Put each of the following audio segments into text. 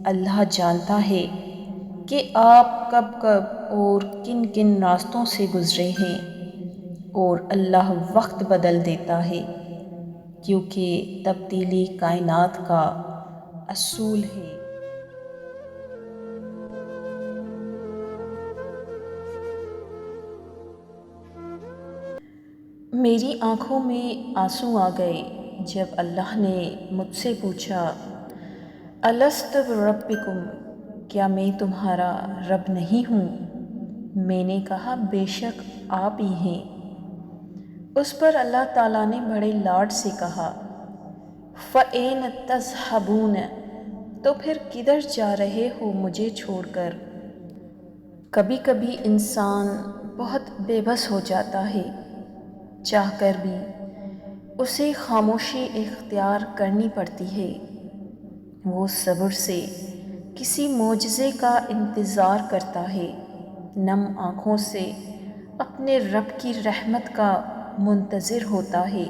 اللہ جانتا ہے کہ آپ کب کب اور کن کن راستوں سے گزرے ہیں، اور اللہ وقت بدل دیتا ہے کیونکہ تبدیلی کائنات کا اصول ہے۔ میری آنکھوں میں آنسو آ گئے جب اللہ نے مجھ سے پوچھا، الست بربکم، کیا میں تمہارا رب نہیں ہوں؟ میں نے کہا بے شک آپ ہی ہیں۔ اس پر اللہ تعالیٰ نے بڑے لاڈ سے کہا، فَأَيْنَ تَذْهَبُونَ، تو پھر کدھر جا رہے ہو مجھے چھوڑ کر؟ کبھی کبھی انسان بہت بے بس ہو جاتا ہے، چاہ کر بھی اسے خاموشی اختیار کرنی پڑتی ہے۔ وہ صبر سے کسی معجزے کا انتظار کرتا ہے، نم آنکھوں سے اپنے رب کی رحمت کا منتظر ہوتا ہے،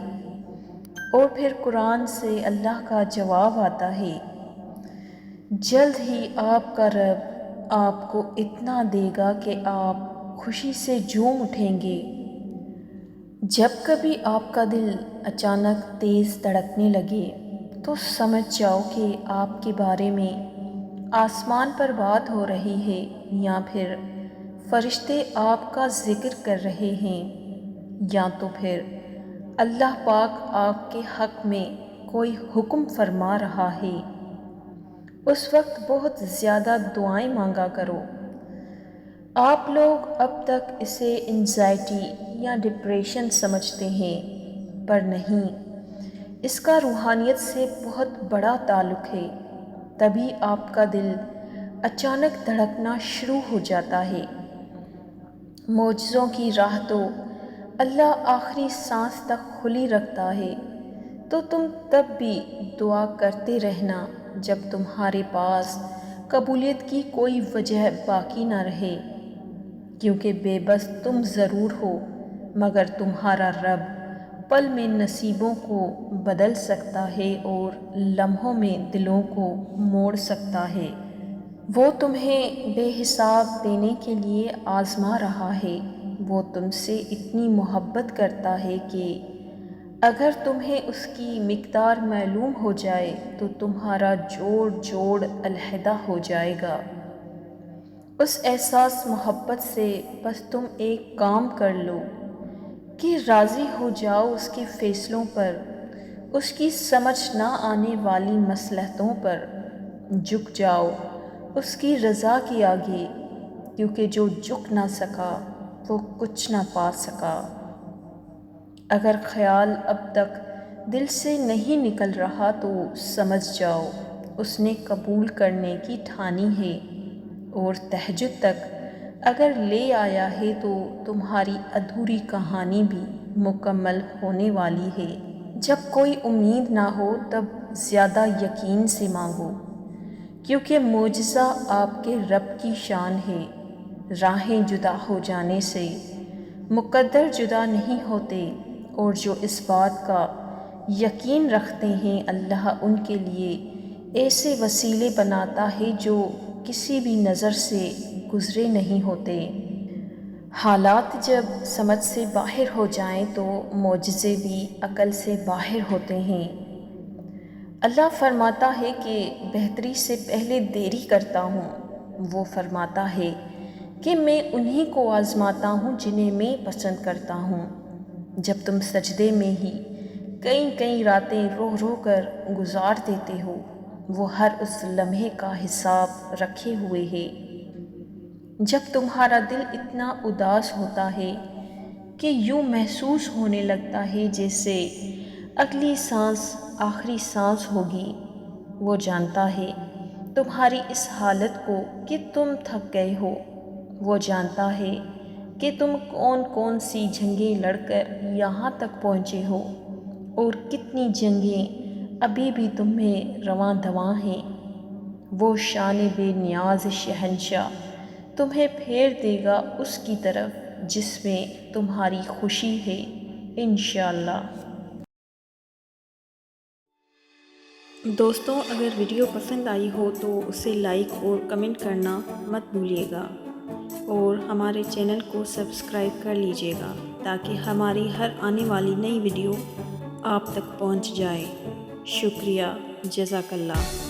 اور پھر قرآن سے اللہ کا جواب آتا ہے، جلد ہی آپ کا رب آپ کو اتنا دے گا کہ آپ خوشی سے جھوم اٹھیں گے۔ جب کبھی آپ کا دل اچانک تیز دھڑکنے لگے تو سمجھ جاؤ کہ آپ کے بارے میں آسمان پر بات ہو رہی ہے، یا پھر فرشتے آپ کا ذکر کر رہے ہیں، یا تو پھر اللہ پاک آپ کے حق میں کوئی حکم فرما رہا ہے۔ اس وقت بہت زیادہ دعائیں مانگا کرو۔ آپ لوگ اب تک اسے انزائٹی یا ڈپریشن سمجھتے ہیں، پر نہیں، اس کا روحانیت سے بہت بڑا تعلق ہے۔ تبھی آپ کا دل اچانک دھڑکنا شروع ہو جاتا ہے۔ معجزوں کی راہ تو اللہ آخری سانس تک کھلی رکھتا ہے، تو تم تب بھی دعا کرتے رہنا جب تمہارے پاس قبولیت کی کوئی وجہ باقی نہ رہے، کیونکہ بے بس تم ضرور ہو، مگر تمہارا رب پل میں نصیبوں کو بدل سکتا ہے اور لمحوں میں دلوں کو موڑ سکتا ہے۔ وہ تمہیں بے حساب دینے کے لیے آزما رہا ہے۔ وہ تم سے اتنی محبت کرتا ہے کہ اگر تمہیں اس کی مقدار معلوم ہو جائے تو تمہارا جوڑ جوڑ علیحدہ ہو جائے گا۔ اس احساس محبت سے بس تم ایک کام کر لو کہ راضی ہو جاؤ اس کے فیصلوں پر، اس کی سمجھ نہ آنے والی مصلحتوں پر جھک جاؤ اس کی رضا کے آگے، کیونکہ جو جھک نہ سکا وہ کچھ نہ پا سکا۔ اگر خیال اب تک دل سے نہیں نکل رہا تو سمجھ جاؤ اس نے قبول کرنے کی ٹھانی ہے، اور تہجد تک اگر لے آیا ہے تو تمہاری ادھوری کہانی بھی مکمل ہونے والی ہے۔ جب کوئی امید نہ ہو تب زیادہ یقین سے مانگو، کیونکہ معجزہ آپ کے رب کی شان ہے۔ راہیں جدا ہو جانے سے مقدر جدا نہیں ہوتے، اور جو اس بات کا یقین رکھتے ہیں اللہ ان کے لیے ایسے وسیلے بناتا ہے جو کسی بھی نظر سے گزرے نہیں ہوتے۔ حالات جب سمجھ سے باہر ہو جائیں تو معجزے بھی عقل سے باہر ہوتے ہیں۔ اللہ فرماتا ہے کہ بہتری سے پہلے دیری کرتا ہوں۔ وہ فرماتا ہے کہ میں انہی کو آزماتا ہوں جنہیں میں پسند کرتا ہوں۔ جب تم سجدے میں ہی کئی کئی راتیں رو رو کر گزار دیتے ہو، وہ ہر اس لمحے کا حساب رکھے ہوئے ہے۔ جب تمہارا دل اتنا اداس ہوتا ہے کہ یوں محسوس ہونے لگتا ہے جیسے اگلی سانس آخری سانس ہوگی، وہ جانتا ہے تمہاری اس حالت کو کہ تم تھک گئے ہو۔ وہ جانتا ہے کہ تم کون کون سی جنگیں لڑ کر یہاں تک پہنچے ہو، اور کتنی جنگیں ابھی بھی تمہیں رواں دواں ہیں۔ وہ شان بے نیاز شہنشاہ تمہیں پھیر دے گا اس کی طرف جس میں تمہاری خوشی ہے، انشاءاللہ۔ دوستوں اگر ویڈیو پسند آئی ہو تو اسے لائک اور کمنٹ کرنا مت بھولیے گا، اور ہمارے چینل کو سبسکرائب کر لیجیے گا تاکہ ہماری ہر آنے والی نئی ویڈیو آپ تک پہنچ جائے۔ شکریہ، جزاک اللہ۔